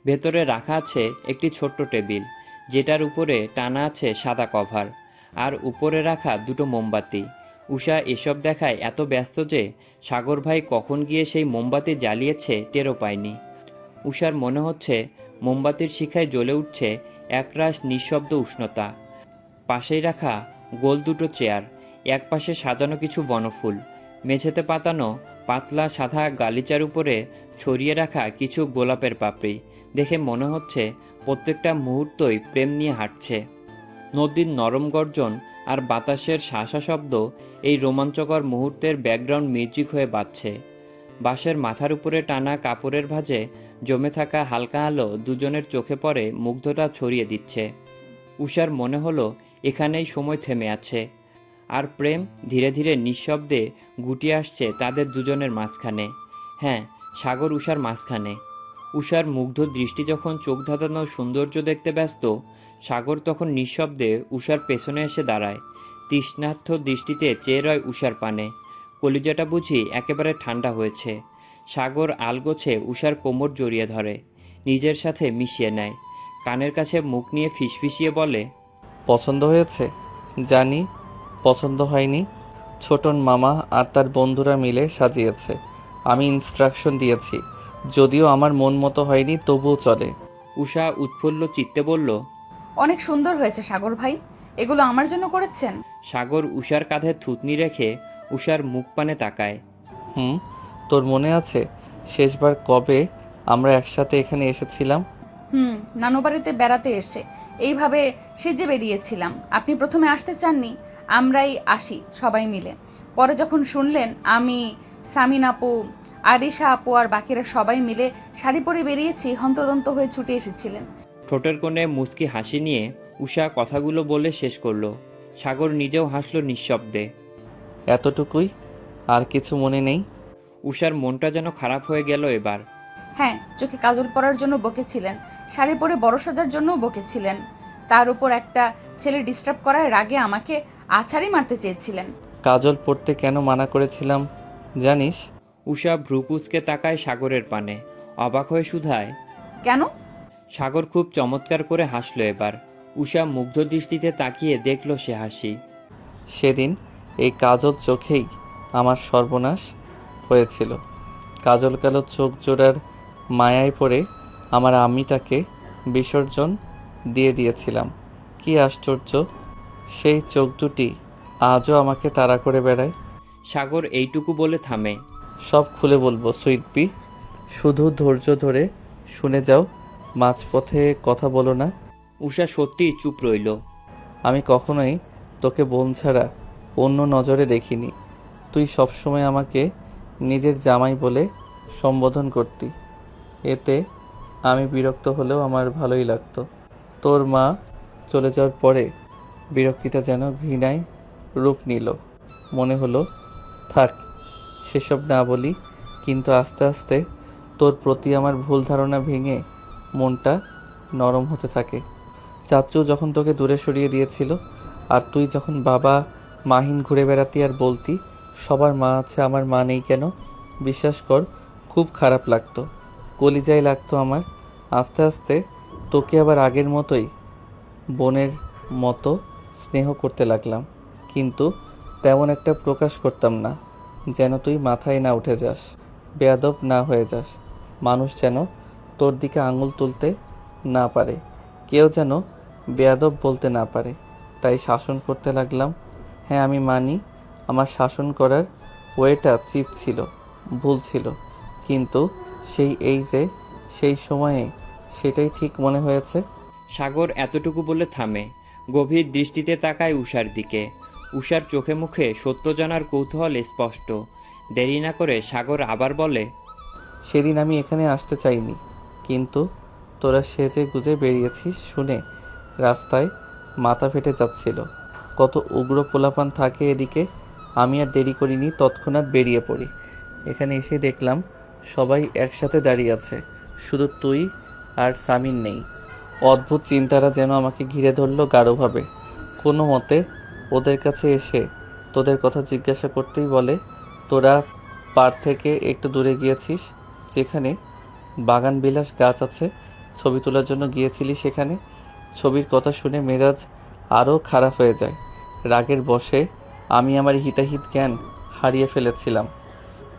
ভেতরে রাখা আছে একটি ছোট্ট টেবিল, যেটার উপরে টানা আছে সাদা কভার, আর উপরে রাখা দুটো মোমবাতি। উষা এসব দেখায় এত ব্যস্ত যে সাগর ভাই কখন গিয়ে সেই মোমবাতি জ্বালিয়েছে টেরও পায়নি। উষার মনে হচ্ছে মোমবাতির শিখায় জ্বলে উঠছে একরাশ নিঃশব্দ উষ্ণতা। পাশেই রাখা গোল দুটো চেয়ার, একপাশে সাজানো কিছু বনফুল, মেঝেতে পাতানো পাতলা সাদা গালিচার উপরে ছড়িয়ে রাখা কিছু গোলাপের পাপড়ি দেখে মনে হচ্ছে প্রত্যেকটা মুহূর্তই প্রেম নিয়ে হাঁটছে। নদীর নরম গর্জন আর বাতাসের শাঁসা শব্দ এই রোমাঞ্চকর মুহূর্তের ব্যাকগ্রাউন্ড মিউজিক হয়ে বাজছে। বাঁশের মাথার উপরে টানা কাপড়ের ভাঁজে জমে থাকা হালকা আলো দুজনের চোখে পড়ে মুগ্ধতা ছড়িয়ে দিচ্ছে। উষার মনে হলো এখানেই সময় থেমে আছে, আর প্রেম ধীরে ধীরে নিঃশব্দে গুটিয়ে আসছে তাদের দুজনের মাঝখানে। হ্যাঁ, সাগর উষার মাঝখানে। উষার মুগ্ধ দৃষ্টি যখন চোখ ধাঁধানো সৌন্দর্য দেখতে ব্যস্ত, সাগর তখন নিঃশব্দে উষার পেছনে এসে দাঁড়ায়। তৃষ্ণার্থ দৃষ্টিতে চেয়ে রয় উষার পানে। কলিজাটা বুঝি একেবারে ঠান্ডা হয়েছে। সাগর আলগোছে উষার কোমর জড়িয়ে ধরে, নিজের সাথে মিশিয়ে নেয়, কানের কাছে মুখ নিয়ে ফিসফিসিয়ে বলে, পছন্দ হয়েছে? জানি পছন্দ হয়নি। ছোটন মামা আর তার বন্ধুরা মিলে সাজিয়েছে, আমি ইনস্ট্রাকশন দিয়েছি। যদিও আমার মন মতো হয়নি, তবুও চলে। উষা উৎফুল্ল চিত্তে বলল, অনেক সুন্দর হয়েছে সাগর ভাই, এগুলো আমার জন্য করেছেন? সাগর উষার কাঁধে থুতনি রেখে উষার মুখ পানে তাকায়। হুম, তোর মনে আছে শেষবার কবে আমরা একসাথে এখানে এসেছিলাম? নানু বাড়িতে বেড়াতে এসে এইভাবে সেজে বেরিয়েছিলাম। আপনি প্রথমে আসতে চাননি, আমরাই আসি সবাই মিলে। পরে যখন শুনলেন আমি, সামিন আপু, আরিশা আপু আর বাকিরা সবাই মিলে শাড়ি পরে বেরিয়েছি, হন্তদন্ত হয়ে ছুটে এসেছিলেন। ঠোঁটের কোণে মুচকি হাসি নিয়ে উষা কথাগুলো বলে শেষ করলো। সাগর নিজেও হাসল নিঃশব্দে। এতটুকুই? আর কিছু মনে নেই? উষার মনটা যেন খারাপ হয়ে গেল এবার। হ্যাঁ, চোখে কাজল পরার জন্য বকেছিলেন, শাড়ি পরে বড় সাজার জন্যও বকেছিলেন। তার উপর একটা ছেলে ডিস্টার্ব করার রাগে আমাকে আছাড়ি মারতে চেয়েছিলেন। কাজল পড়তে কেন মানা করেছিলাম জানিস? উষা ভ্রুকুচকে তাকায় সাগরের পানে, অবাক হয়ে শুধায়, কেন? সাগর খুব চমৎকার করে হাসলো এবার। উষা মুগ্ধ দৃষ্টিতে তাকিয়ে দেখল সে হাসি। সেদিন এই কাজল চোখেই আমার সর্বনাশ হয়েছিল। কাজল কালো চোখ জোড়ার মায়ায় পড়ে আমার আমিটাকে বিসর্জন দিয়ে দিয়েছিলাম। কি আশ্চর্য, সেই চোখ দুটি আজও আমাকে তাড়া করে বেড়ায়। সাগর এইটুকু বলে থামে। সব খুলে বলবো সুইট পি, শুধু ধৈর্য ধরে শুনে যাও, মাঝপথে কথা বলো না। উষা সত্যিই চুপ রইল। আমি কখনোই তোকে বোন ছাড়া অন্য নজরে দেখিনি। তুই সবসময় আমাকে নিজের জামাই বলে সম্বোধন করতি, এতে আমি বিরক্ত হলেও আমার ভালোই লাগতো। তোর মা চলে যাওয়ার পরে বিরক্তিটা যেন ঘৃণায় রূপ নিল। মনে হলো থাক, সেসব না বলি, কিন্তু আস্তে আস্তে তোর প্রতি আমার ভুল ধারণা ভেঙে মনটা নরম হতে থাকে। চাচু যখন তোকে দূরে সরিয়ে দিয়েছিল, আর তুই যখন বাবা মাহিন ঘুরে বেড়াতি আর বলতি সবার মা আছে, আমার মা নেই কেন, বিশ্বাস কর খুব খারাপ লাগতো, কলিজায় লাগতো আমার। আস্তে আস্তে তোকে আবার আগের মতোই বোনের মতো স্নেহ করতে লাগলাম, কিন্তু তেমন একটা প্রকাশ করতাম না, যেন তুই মাথায় না উঠে যাস, বেয়াদব না হয়ে যাস, মানুষ যেন তোর দিকে আঙুল তুলতে না পারে, কেউ যেন বেয়াদব বলতে না পারে। তাই শাসন করতে লাগলাম। হ্যাঁ, আমি মানি আমার শাসন করার ওয়েটা চিপ ছিল, ভুল ছিল, কিন্তু সেই সময়ে সেটাই ঠিক মনে হয়েছে। সাগর এতটুকু বলে থামে, গভীর দৃষ্টিতে তাকায় উষার দিকে। উষার চোখে মুখে সত্য জানার কৌতূহল স্পষ্ট। দেরি না করে সাগর আবার বলে, সেদিন আমি এখানে আসতে চাইনি, কিন্তু তোরা সেজে গুজে বেরিয়েছিস শুনে রাস্তায় মাথা ফেটে যাচ্ছিল। কত উগ্র পোলাপান থাকে এদিকে। আমি আর দেরি করিনি, তৎক্ষণাৎ বেরিয়ে পড়ি। এখানে এসে দেখলাম সবাই একসাথে দাঁড়িয়ে আছে, শুধু তুই আর সামিন নেই। অদ্ভুত চিন্তারা যেন আমাকে ঘিরে ধরলো গাঢ়ভাবে। কোনো মতে ওদের কাছে এসে তোদের কথা জিজ্ঞাসা করতেই বলে, তোরা পার থেকে একটু দূরে গিয়েছিস, যেখানে বাগানবিলাস গাছ আছে, ছবি তোলার জন্য গিয়েছিলি সেখানে। ছবির কথা শুনে মেজাজ আরও খারাপ হয়ে যায়। রাগের বশে আমি আমার হিতাহিত জ্ঞান হারিয়ে ফেলেছিলাম।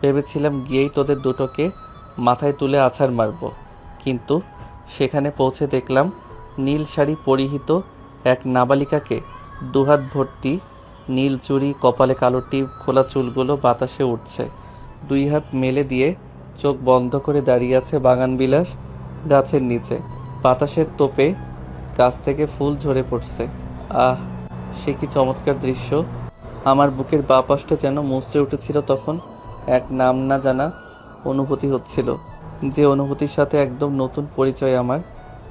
ভেবেছিলাম গিয়েই তোদের দুটোকে মাথায় তুলে আছাড় মারব, কিন্তু সেখানে পৌঁছে দেখলাম নীল শাড়ি পরিহিত এক নাবালিকাকে দুহাত ভর্তি নীল চুড়ি, কপালে কালো টিপ, খোলা চুলগুলো বাতাসে উঠছে। দুই হাত মেলে দিয়ে চোখ বন্ধ করে দাঁড়িয়ে আছে বাগানবিলাস গাছের নিচে। বাতাসের তোপে গাছ থেকে ফুল ঝরে পড়ছে। আহ, সে কি চমৎকার দৃশ্য! আমার বুকের বাঁ পাশটা যেন মুচড়ে উঠেছিল তখন। এক নাম না জানা অনুভূতি হচ্ছিল, যে অনুভূতির সাথে একদম নতুন পরিচয় আমার।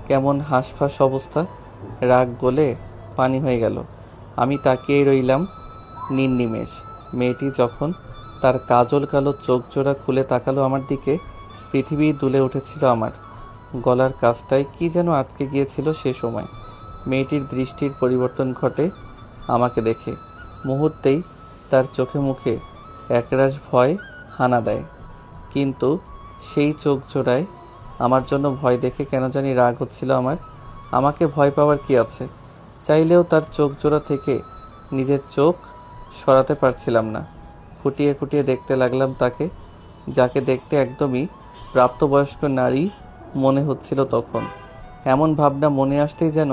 কেমন হাঁসফাঁস অবস্থা, রাগ গলে পানি হয়ে গেল। আমি তাকিয়েই রইলাম নির্নিমেষ। মেয়েটি যখন তার কাজল কালো চোখ জোড়া খুলে তাকালো আমার দিকে, পৃথিবী দুলে উঠেছিল আমার। গলার কাছটায় কি যেন আটকে গিয়েছিল সে সময়। মেয়েটির দৃষ্টির পরিবর্তন ঘটে আমাকে দেখে। মুহূর্তেই তার চোখে মুখে একরাশ ভয় হানা দেয়, কিন্তু সেই চোখ জোড়ায় আমার জন্য ভয় দেখে কেন জানি রাগ হচ্ছিল আমার। আমাকে ভয় পাওয়ার কি আছে? চাইলেও তার চোখ জোড়া থেকে নিজের চোখ সরাতে পারছিলাম না। খুঁটিয়ে খুঁটিয়ে দেখতে লাগলাম তাকে, যাকে দেখতে একদমই প্রাপ্তবয়স্ক নারী মনে হচ্ছিল তখন। এমন ভাবনা মনে আসতেই যেন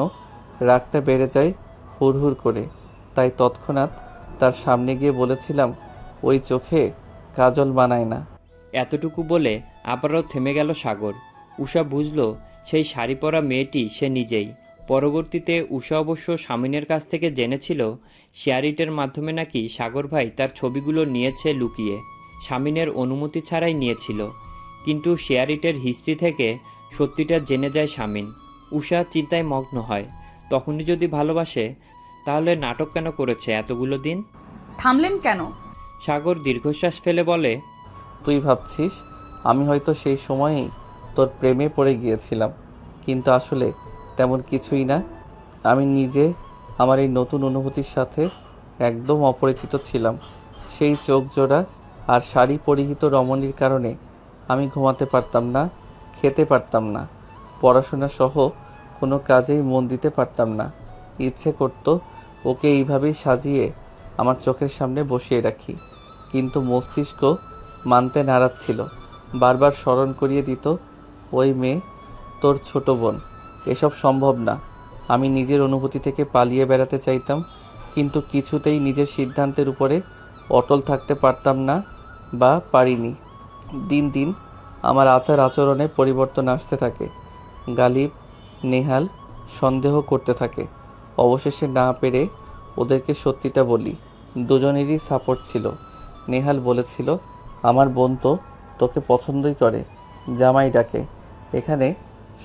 রাগটা বেড়ে যায় হুড়হুড় করে। তাই তৎক্ষণাৎ তার সামনে গিয়ে বলেছিলাম, ওই চোখে কাজল বানায় না। এতটুকু বলে আবারও থেমে গেল সাগর। উষা বুঝল সেই শাড়ি পরা মেয়েটি সে নিজেই। পরবর্তীতে উষা অবশ্য স্বামীনের কাছ থেকে জেনেছিল শেয়ারিটের মাধ্যমে নাকি সাগর ভাই তার ছবিগুলো নিয়েছে লুকিয়ে, স্বামীনের অনুমতি ছাড়াই নিয়েছিল। কিন্তু শেয়ারিটের হিস্ট্রি থেকে সত্যিটা জেনে যায় স্বামীন। উষা চিন্তায় মগ্ন হয়, তখনই যদি ভালোবাসে তাহলে নাটক কেন করেছে এতগুলো দিন? থামলেন কেন? সাগর দীর্ঘশ্বাস ফেলে বলে, তুই ভাবছিস আমি হয়তো সেই সময়েই তোর প্রেমে পড়ে গিয়েছিলাম, কিন্তু আসলে তেমন কিছুই না। আমি নিজে আমার এই নতুন অনুভূতির সাথে একদম অপরিচিত ছিলাম। সেই চোখ জোড়া আর শাড়ি পরিহিত রমণীর কারণে আমি ঘুমাতে পারতাম না, খেতে পারতাম না, পড়াশোনা সহ কোনো কাজেই মন দিতে পারতাম না। ইচ্ছে করতো ওকে এইভাবেই সাজিয়ে আমার চোখের সামনে বসিয়ে রাখি, কিন্তু মস্তিষ্ক মানতে নারাজ ছিল। বারবার স্মরণ করিয়ে দিত, ওই মেয়ে তোর ছোট বোন, এসব সম্ভব না। আমি নিজের অনুভূতি থেকে পালিয়ে বেড়াতে চাইতাম, কিন্তু কিছুতেই নিজের সিদ্ধান্তের উপরে অটল থাকতে পারতাম না বা পারিনি। দিন দিন আমার আচার আচরণে পরিবর্তন আসতে থাকে। গালিব, নেহাল সন্দেহ করতে থাকে। অবশেষে না পেরে ওদেরকে সত্যিটা বলি। দুজনেরই সাপোর্ট ছিল। নেহাল বলেছিল, আমার বোন তো তোকে পছন্দই করে, জামাই ডাকে, এখানে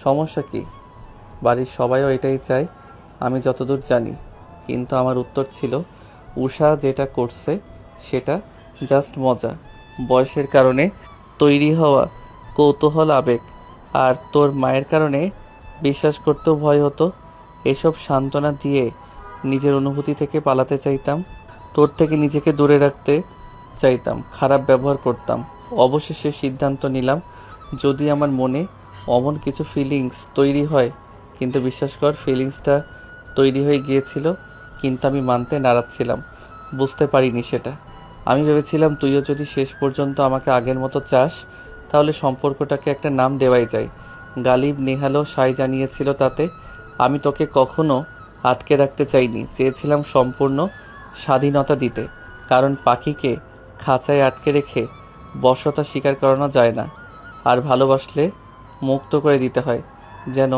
সমস্যা কি? বাড়ির সবাইও এটাই চায়, আমি যতদূর জানি। কিন্তু আমার উত্তর ছিল, উষা যেটা করছে সেটা জাস্ট মজা, বয়সের কারণে তৈরি হওয়া কৌতূহল, আবেগ, আর তোর মায়ের কারণে বিশ্বাস করতেও ভয় হতো। এসব সান্ত্বনা দিয়ে নিজের অনুভূতি থেকে পালাতে চাইতাম, তোর থেকে নিজেকে দূরে রাখতে চাইতাম, খারাপ ব্যবহার করতাম। অবশেষে সিদ্ধান্ত নিলাম, যদি আমার মনে অমন কিছু ফিলিংস তৈরি হয়, কিন্তু বিশ্বাস কর ফিলিংসটা তৈরি হয়ে গিয়েছিল, কিন্তু আমি মানতে নারাজ ছিলাম, বুঝতে পারিনি সেটা। আমি ভেবেছিলাম তুইও যদি শেষ পর্যন্ত আমাকে আগের মতো চাস, তাহলে সম্পর্কটাকে একটা নাম দেওয়াই যায়। গালিব, নেহালও সায় জানিয়েছিল তাতে। আমি তোকে কখনো আটকে রাখতে চাইনি, চেয়েছিলাম সম্পূর্ণ স্বাধীনতা দিতে, কারণ পাখিকে খাঁচায় আটকে রেখে বশ্যতা স্বীকার করানো যায় না, আর ভালোবাসলে মুক্ত করে দিতে হয়, যেন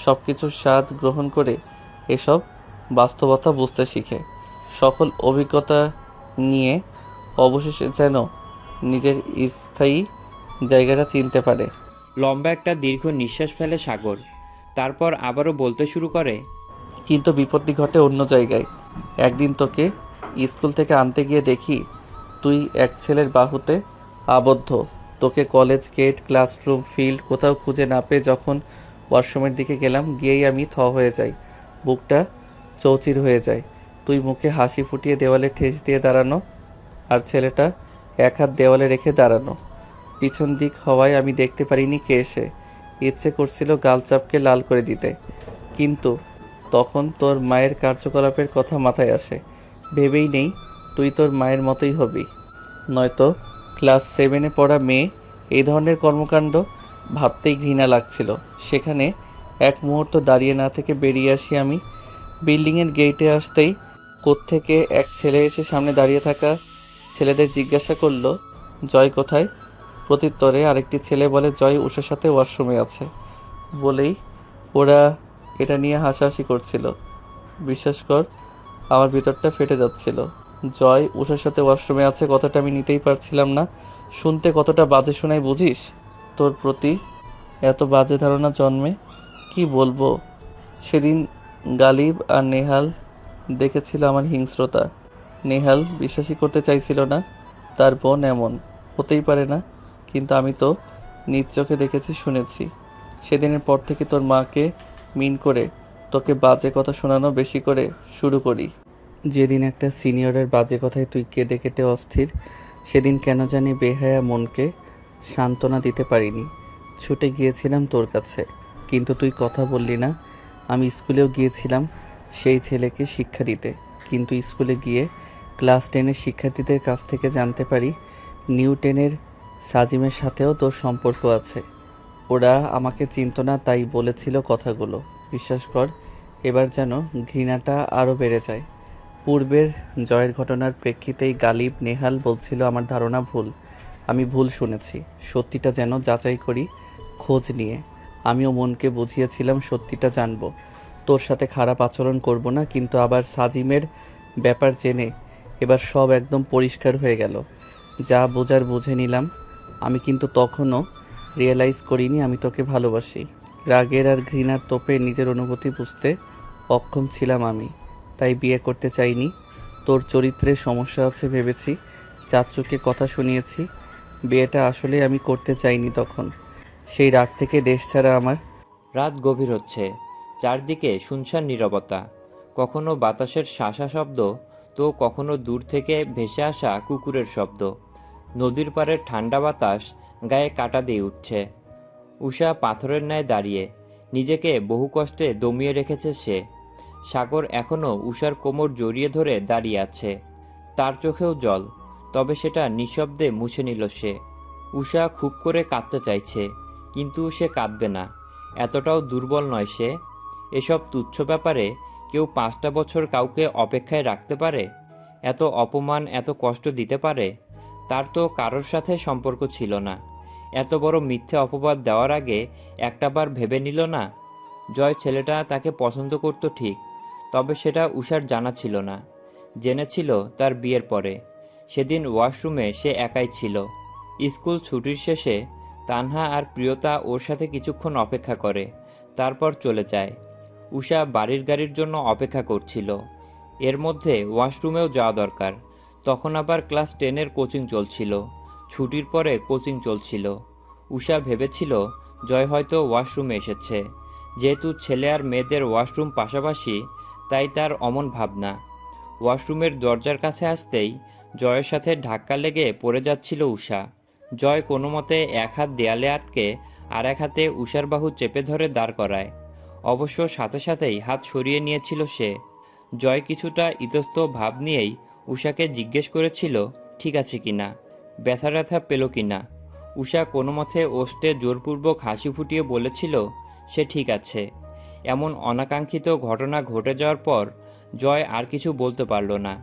সব কিছুর স্বাদ গ্রহণ করে এসব বাস্তবতা বুঝতে শিখে, সকল অভিজ্ঞতা নিয়ে অবশেষে যেন নিজের স্থায়ী জায়গাটা চিনতে পারে। লম্বা একটা দীর্ঘ নিঃশ্বাস ফেলে সাগর। তারপর আবারও বলতে শুরু করে, কিন্তু বিপত্তি ঘটে অন্য জায়গায়। একদিন তোকে স্কুল থেকে আনতে গিয়ে দেখি তুই এক ছেলের বাহুতে আবদ্ধ। তোকে কলেজ গেট, ক্লাসরুম, ফিল্ড কোথাও খুঁজে না পেয়ে যখন ওয়াশরুমের দিকে গেলাম, গিয়েই আমি হয়ে যাই, বুকটা চৌচির হয়ে যায়। তুই মুখে হাসি ফুটিয়ে দেওয়ালে ঠেস দিয়ে দাঁড়ানো, আর ছেলেটা এক হাত দেওয়ালে রেখে দাঁড়ানো। পিছন দিক হওয়ায় আমি দেখতে পারিনি কে এসে। ইচ্ছে করছিল গাল চাপকে লাল করে দিতে, কিন্তু তখন তোর মায়ের কার্যকলাপের কথা মাথায় আসে। ভেবেই নেই তুই তোর মায়ের মতোই হবি, নয়তো ক্লাস 7-এ পড়া মেয়ে এই ধরনের কর্মকাণ্ড ভাবতেই ঘৃণা লাগছিল। সেখানে এক মুহূর্ত দাঁড়িয়ে না থেকে বেরিয়ে আসি আমি। বিল্ডিংয়ের গেটে আসতেই কোত্থেকে এক ছেলে এসে সামনে দাঁড়িয়ে থাকা ছেলেদের জিজ্ঞাসা করলো, জয় কোথায়? প্রত্যুত্তরে আরেকটি ছেলে বলে, জয় উষার সাথে ওয়াশরুমে আছে। বলেই ওরা এটা নিয়ে হাসাহাসি করছিল। বিশ্বাস কর, আমার ভিতরটা ফেটে যাচ্ছিল। জয় উষার সাথে ওয়াশরুমে আছে কথাটা আমি নিতেই পারছিলাম না। শুনতে কতটা বাজে শোনায় বুঝিস? তোর প্রতি এত বাজে ধারণা জন্মে কি বলবো। সেদিন গালিব আর নেহাল দেখেছিল আমার হিংস্রতা। নেহাল বিশ্বাসই করতে চাইছিল না তার বোন এমন হতেই পারে না, কিন্তু আমি তো নিজ চোখে দেখেছি, শুনেছি। সেদিনের পর থেকে তোর মাকে মিন করে তোকে বাজে কথা শোনানো বেশি করে শুরু করি। যেদিন একটা সিনিয়রের বাজে কথায় তুই কেঁদে কেটে অস্থির, সেদিন কেন জানি বেহায়া মনকে সান্ত্বনা দিতে পারিনি। ছুটে গিয়েছিলাম তোর কাছে, কিন্তু তুই কথা বললি না। আমি স্কুলেও গিয়েছিলাম সেই ছেলেকে শিক্ষা দিতে, কিন্তু স্কুলে গিয়ে ক্লাস 10-এর শিক্ষার্থীদের কাছ থেকে জানতে পারি নিউ 10-এর সাজিমের সাথেও তোর সম্পর্ক আছে। ওরা আমাকে চিনত না, তাই বলেছিল কথাগুলো। বিশ্বাস কর, এবার যেন ঘৃণাটা আরও বেড়ে যায়। পূর্বের জয়ের ঘটনার প্রেক্ষিতেই গালিব নেহাল বলছিল আমার ধারণা ভুল। আমি ভুল শুনেছি, সত্যিটা যেন যাচাই করি খোঁজ নিয়ে। আমিও মনকে বুঝিয়েছিলাম সত্যিটা জানবো, তোর সাথে খারাপ আচরণ করব না। কিন্তু আবার সাজিমের ব্যাপার জেনে এবার সব একদম পরিষ্কার হয়ে গেল। যা বোঝার বুঝে নিলাম। আমি কিন্তু তখনও রিয়েলাইজ করিনি আমি তোকে ভালোবাসি। রাগের আর ঘৃণার তোপে নিজের অনুভূতি বুঝতে অক্ষম ছিলাম আমি, তাই বিয়ে করতে চাইনি। তোর চরিত্রের সমস্যা আছে ভেবেছি, চাচুকে কথা শুনিয়েছি। বিয়েটা আসলে আমি করতে চাইনি তখন। সেই রাগ থেকে দেশ ছাড়া আমার। রাত গভীর হচ্ছে, চারদিকে শুনশান নীরবতা। কখনো বাতাসের শাঁসা শব্দ, তো কখনো দূর থেকে ভেসে আসা কুকুরের শব্দ। নদীর পাড়ের ঠান্ডা বাতাস গায়ে কাঁটা দিয়ে উঠছে। উষা পাথরের ন্যায় দাঁড়িয়ে, নিজেকে বহু কষ্টে দমিয়ে রেখেছে সে। সাগর এখনও উষার কোমর জড়িয়ে ধরে দাঁড়িয়ে আছে, তার চোখেও জল, তবে সেটা নিঃশব্দে মুছে নিল সে। উষা খুব করে কাঁদতে চাইছে, কিন্তু সে কাঁদবে না, এতটাও দুর্বল নয় সে। এসব তুচ্ছ ব্যাপারে কেউ 5টা বছর কাউকে অপেক্ষায় রাখতে পারে? এত অপমান, এত কষ্ট দিতে পারে? তার তো কারোর সাথে সম্পর্ক ছিল না। এত বড় মিথ্যে অপবাদ দেওয়ার আগে একটাবার ভেবে নিল না? জয় ছেলেটা তাকে পছন্দ করত ঠিক, তবে সেটা উষার জানা ছিল না। জেনেছিল তার বিয়ের পরে। সেদিন ওয়াশরুমে সে একাই ছিল। স্কুল ছুটির শেষে তানহা আর প্রিয়তা ওর সাথে কিছুক্ষণ অপেক্ষা করে, তারপর চলে যায়। উষা বাড়ির গাড়ির জন্য অপেক্ষা করছিল। এর মধ্যে ওয়াশরুমেও যাওয়া দরকার। তখন আবার ক্লাস 10-এর কোচিং চলছিল, ছুটির পরে কোচিং চলছিল। উষা ভেবেছিল জয় হয়তো ওয়াশরুমে এসেছে। যেহেতু ছেলে আর মেয়েদের ওয়াশরুম পাশাপাশি, তাই তার অমন ভাবনা। ওয়াশরুমের দরজার কাছে আসতেই জয়ের সাথে ধাক্কা লেগে পড়ে যাচ্ছিল উষা। জয় কোনো মতে এক হাত দেয়ালে আটকে আর এক হাতে উষার বাহু চেপে ধরে দাঁড় করায়। অবশ্য সাথে সাথেই হাত সরিয়ে নিয়েছিল সে। জয় কিছুটা ইতস্ত ভাব নিয়েই উষাকে জিজ্ঞেস করেছিল ঠিক আছে কিনা, ব্যথা ট্যাথা পেল কিনা। উষা কোনো মতে ওষ্ঠে জোরপূর্বক হাসি ফুটিয়ে বলেছিল সে ঠিক আছে। এমন অনাকাঙ্ক্ষিত ঘটনা ঘটে যাওয়ার পর জয় আর কিছু বলতে পারল না।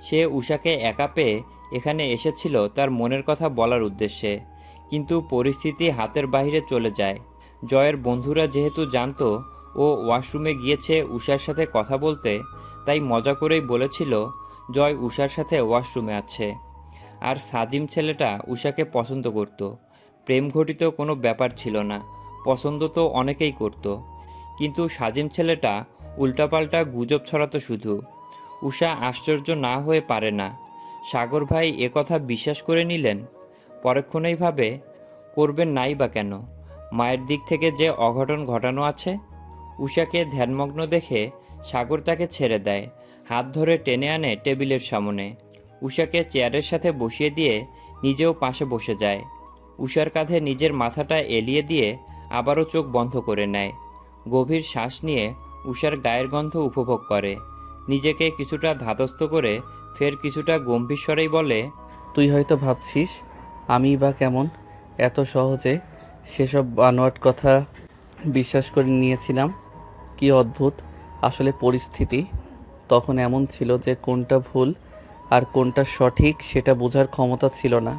সে উষাকে একা পেয়ে এখানে এসেছিল তার মনের কথা বলার উদ্দেশ্যে, কিন্তু পরিস্থিতি হাতের বাইরে চলে যায়। জয়ের বন্ধুরা যেহেতু জানতো ও ওয়াশরুমে গিয়েছে উষার সাথে কথা বলতে, তাই মজা করেই বলেছিল জয় উষার সাথে ওয়াশরুমে আছে। আর সাজিম ছেলেটা উষাকে পছন্দ করত। প্রেম ঘটিত কোনো ব্যাপার ছিল না, পছন্দ তো অনেকেই করত, কিন্তু সাজিম ছেলেটা উল্টাপাল্টা গুজব ছড়াতো শুধু। উষা আশ্চর্য না হয়ে পারে না। সাগর ভাই একথা বিশ্বাস করে নিলেন। পরক্ষণেই ভাবে করবেন নাই বা কেন, মায়ের দিক থেকে যে অঘটন ঘটানো আছে। উষাকে ধ্যানমগ্ন দেখে সাগর তাকে ছেড়ে দেয়, হাত ধরে টেনে আনে টেবিলের সামনে। উষাকে চেয়ারের সাথে বসিয়ে দিয়ে নিজেও পাশে বসে যায়। উষার কাঁধে নিজের মাথাটা এলিয়ে দিয়ে আবারও চোখ বন্ধ করে নেয়। গভীর শ্বাস নিয়ে উষার গায়ের গন্ধ উপভোগ করে। নিজেকে কিছুটা ধাতস্থ করে ফের কিছুটা গম্ভীর স্বরেই বলে, তুই হয়তো ভাবছিস আমি বা কেমন এত সহজে সেসব বানোয়াট কথা বিশ্বাস করে নিয়েছিলাম। কি অদ্ভুত, আসলে পরিস্থিতি তখন এমন ছিল যে কোনটা ভুল আর কোনটা সঠিক সেটা বোঝার ক্ষমতা ছিল না।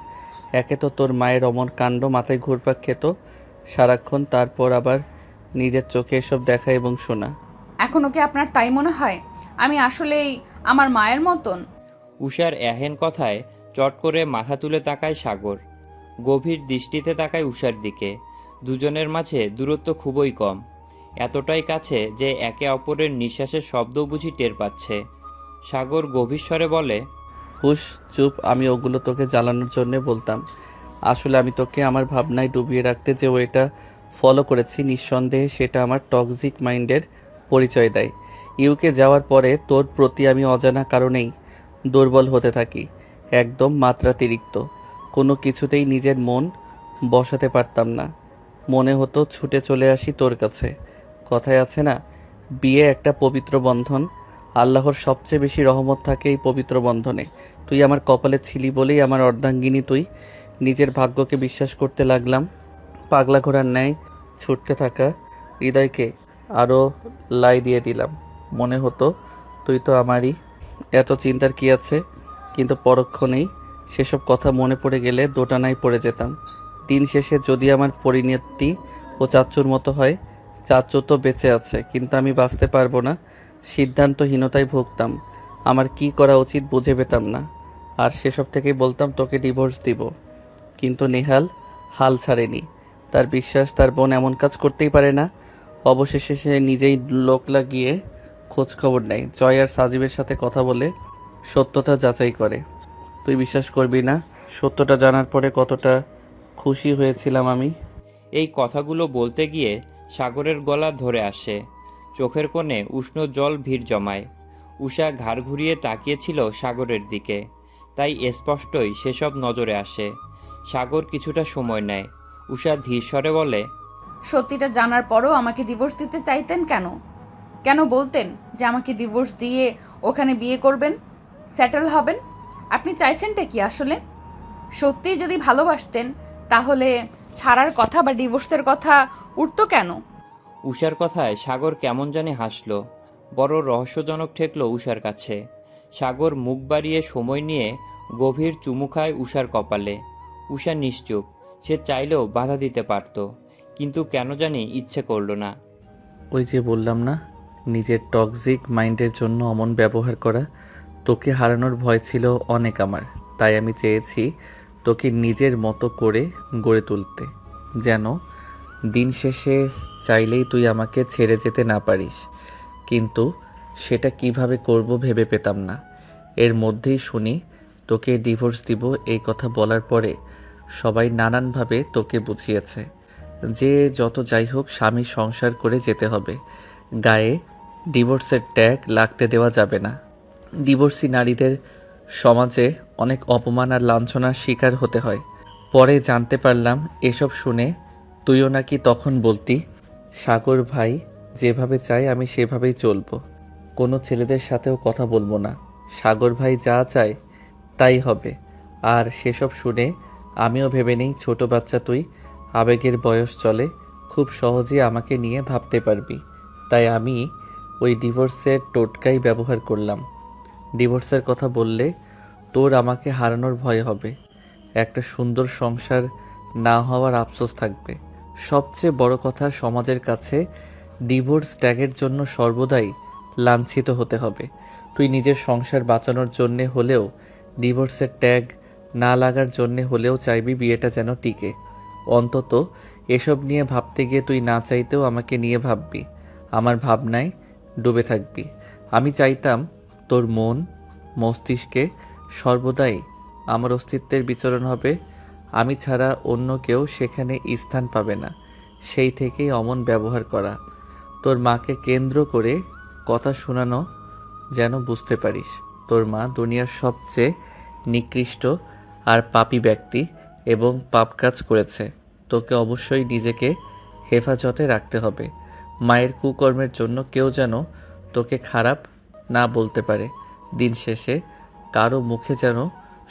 একে তো তোর মায়ের অমর কাণ্ড মাথায় ঘুরপাক খেত সারাক্ষণ, তারপর আবার নিজের চোখে এসব দেখা এবং শোনা। এখনও কি আপনার তাই মনে হয় আমি আসলেই আমার মায়ের মতন? উষার এহেন কথায় চট করে মাথা তুলে তাকায় সাগর। গভীর দৃষ্টিতে তাকায় উষার দিকে। দুজনের মাঝে দূরত্ব খুবই কম, এতটাই কাছে যে একে অপরের নিঃশ্বাসের শব্দও বুঝি টের পাচ্ছে। সাগর গভীর স্বরে বলে, হুশ, চুপ, আমি ওগুলো তোকে জ্বালানোর জন্যে বলতাম। আসলে আমি তোকে আমার ভাবনায় ডুবিয়ে রাখতে যে ওইটা ফলো করেছি, নিঃসন্দেহে সেটা আমার টক্সিক মাইন্ডের পরিচয় দেয়। ইউকে যাওয়ার পরে তোর প্রতি আমি অজানা কারণেই দুর্বল হতে থাকি, একদম মাত্রাতিরিক্ত। কোনো কিছুতেই নিজের মন বসাতে পারতাম না, মনে হতো ছুটে চলে আসি তোর কাছে। কথায় আছে না, বিয়ে একটা পবিত্র বন্ধন, আল্লাহর সবচেয়ে বেশি রহমত থাকে এই পবিত্র বন্ধনে। তুই আমার কপালে ছিলি বলেই আমার অর্ধাঙ্গিনী তুই। নিজের ভাগ্যকে বিশ্বাস করতে লাগলাম। পাগলা ঘোড়ার ন্যায় ছুটতে থাকা হৃদয়কে আরও লাই দিয়ে দিলাম। মনে হতো তুই তো আমারই, এত চিন্তার কি আছে। কিন্তু পরক্ষণেই সেসব কথা মনে পড়ে গেলে দোটানায় পড়ে যেতাম। দিন শেষে যদি আমার পরিণতি ও চাচ্চুর মতো হয়, চাচ্চু তো বেঁচে আছে কিন্তু আমি বাঁচতে পারবো না। সিদ্ধান্তহীনতায় ভুগতাম, আমার কি করা উচিত বুঝে পেতাম না। আর সেসব থেকেই বলতাম তোকে ডিভোর্স দিব। কিন্তু নেহাল হাল ছাড়েনি। তার বিশ্বাস তার বোন এমন কাজ করতেই পারে না। অবশেষে সে নিজেই লোক লাগিয়ে খোঁজ খবর নেয়, জয় আর সাজিবের সাথে কথা বলে সত্যতা যাচাই করে। তুই বিশ্বাস করবি না, সত্যটা জানার পরে কতটা খুশি হয়েছিলাম আমি। এই কথাগুলো বলতে গিয়ে সাগরের গলা ধরে আসে। চোখের কোণে উষ্ণ জল ভিড় জমায়। উষা ঘাড় ঘুরিয়ে তাকিয়েছিল সাগরের দিকে, তাই স্পষ্টই সেসব নজরে আসে। সাগর কিছুটা সময় নেয়। উষা ধীর স্বরে বলে, সত্যিটা জানার পরও আমাকে ডিভোর্স দিতে চাইতেন কেন? কেন বলতেন যে আমাকে ডিভোর্স দিয়ে ওখানে বিয়ে করবেন, সেটেল হবেন? আপনি চাইছেনটা কি আসলে? সত্যিই যদি ভালোবাসতেন তাহলে ছাড়ার কথা বা ডিভোর্সের কথা উঠতো কেন? উষার কথায় সাগর কেমন জানি হাসল। বড় রহস্যজনক ঠেকল উষার কাছে। সাগর মুখ বাড়িয়ে সময় নিয়ে গভীর চুমু খায় উষার কপালে। উষা নিশ্চুপ। সে চাইলেও বাধা দিতে পারত, কিন্তু কেন জানি ইচ্ছে করল না। ওই যে বললাম না, নিজের টক্সিক মাইন্ডের জন্য অমন ব্যবহার করা। তোকে হারানোর ভয় ছিল অনেক আমার, তাই আমি চেয়েছি তোকে নিজের মতো করে গড়ে তুলতে, যেন দিন শেষে চাইলেই তুই আমাকে ছেড়ে যেতে না পারিস। কিন্তু সেটা কিভাবে করব ভেবে পেতাম না। এর মধ্যেই শুনি তোকে ডিভোর্স দিব। এই কথা বলার পরে সবাই নানানভাবে তোকে বুঝিয়েছে যে যত যাই হোক স্বামী সংসার করে যেতে হবে, গায়ে ডিভোর্সের ট্যাগ লাগতে দেওয়া যাবে না। ডিভোর্সি নারীদের সমাজে অনেক অপমান আর লাঞ্ছনার শিকার হতে হয়। পরে জানতে পারলাম এসব শুনে তুইও নাকি তখন বলতি, সাগর ভাই যেভাবে চাই আমি সেভাবেই চলবো, কোনো ছেলেদের সাথেও কথা বলবো না, সাগর ভাই যা চায় তাই হবে। আর সেসব শুনে আমিও ভেবে নেই ছোট বাচ্চা তুই, আবেগের বয়স চলে, খুব সহজে আমাকে নিয়ে ভাবতে পারবি। তাই আমি ওই ডিভোর্সের টোটকাই ব্যবহার করলাম। ডিভোর্সের কথা বললে তোর আমাকে হারানোর ভয় হবে, একটা সুন্দর সংসার না হওয়ার আফসোস থাকবে। সবচেয়ে বড় কথা, সমাজের কাছে ডিভোর্স ট্যাগের জন্য সর্বদাই লাঞ্ছিত হতে হবে। তুই নিজের সংসার বাঁচানোর জন্যে হলেও, ডিভোর্সের ট্যাগ না লাগার জন্যে হলেও চাইবি বিয়েটা যেন টিকে। অন্তত এসব নিয়ে ভাবতে গিয়ে তুই না চাইতেও আমাকে নিয়ে ভাববি, আমার ভাবনায় ডুবে থাকবি। আমি চাইতাম তোর মন মস্তিষ্কে সর্বদাই আমার অস্তিত্বের বিচরণ হবে, আমি ছাড়া অন্য কেউ সেখানে স্থান পাবে না। সেই থেকেই অমন ব্যবহার করা, তোর মাকে কেন্দ্র করে কথা শোনানো, যেন বুঝতে পারিস তোর মা দুনিয়ার সবচেয়ে নিকৃষ্ট আর পাপী ব্যক্তি এবং পাপ কাজ করেছে। তোকে অবশ্যই নিজেকে হেফাজতে রাখতে হবে। মায়ের কুকর্মের জন্য কেউ যেন তোকে খারাপ না বলতে পারে। দিন শেষে কারো মুখে যেন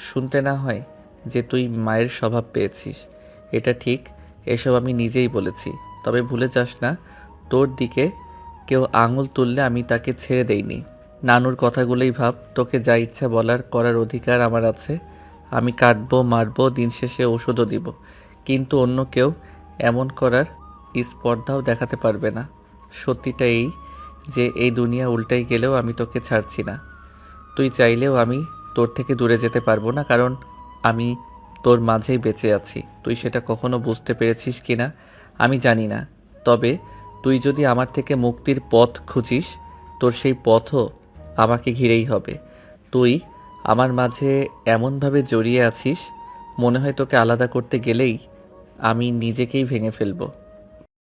শুনতে না হয় যে তুই মায়ের স্বভাব পেয়েছিস। এটা ঠিক, এসব আমি নিজেই বলেছি। তবে ভুলে যাস না, তোর দিকে কেউ আঙুল তুললে আমি তাকে ছেড়ে দেইনি। নানুর কথাগুলোই ভাব। তোকে যা ইচ্ছা বলার করার অধিকার আমার আছে। আমি কাটবো, মারবো, দিন শেষে ওষুধও দিব, কিন্তু অন্য কেউ এমন করার স্পর্ধাও দেখাতে পারবে না। সত্যিটা এই যে এই দুনিয়া উল্টাই গেলেও আমি তোকে ছাড়ছি না। তুই চাইলেও আমি তোর থেকে দূরে যেতে পারবো না, কারণ আমি তোর মাঝেই বেঁচে আছি। তুই সেটা কখনো বুঝতে পেরেছিস কি না আমি জানি না, তবে তুই যদি আমার থেকে মুক্তির পথ খুঁজিস, তোর সেই পথও আমাকে ঘিরেই হবে। তুই আমার মাঝে এমনভাবে জড়িয়ে আছিস, মনে হয় তোকে আলাদা করতে গেলেই আমি নিজেকেই ভেঙে ফেলবো।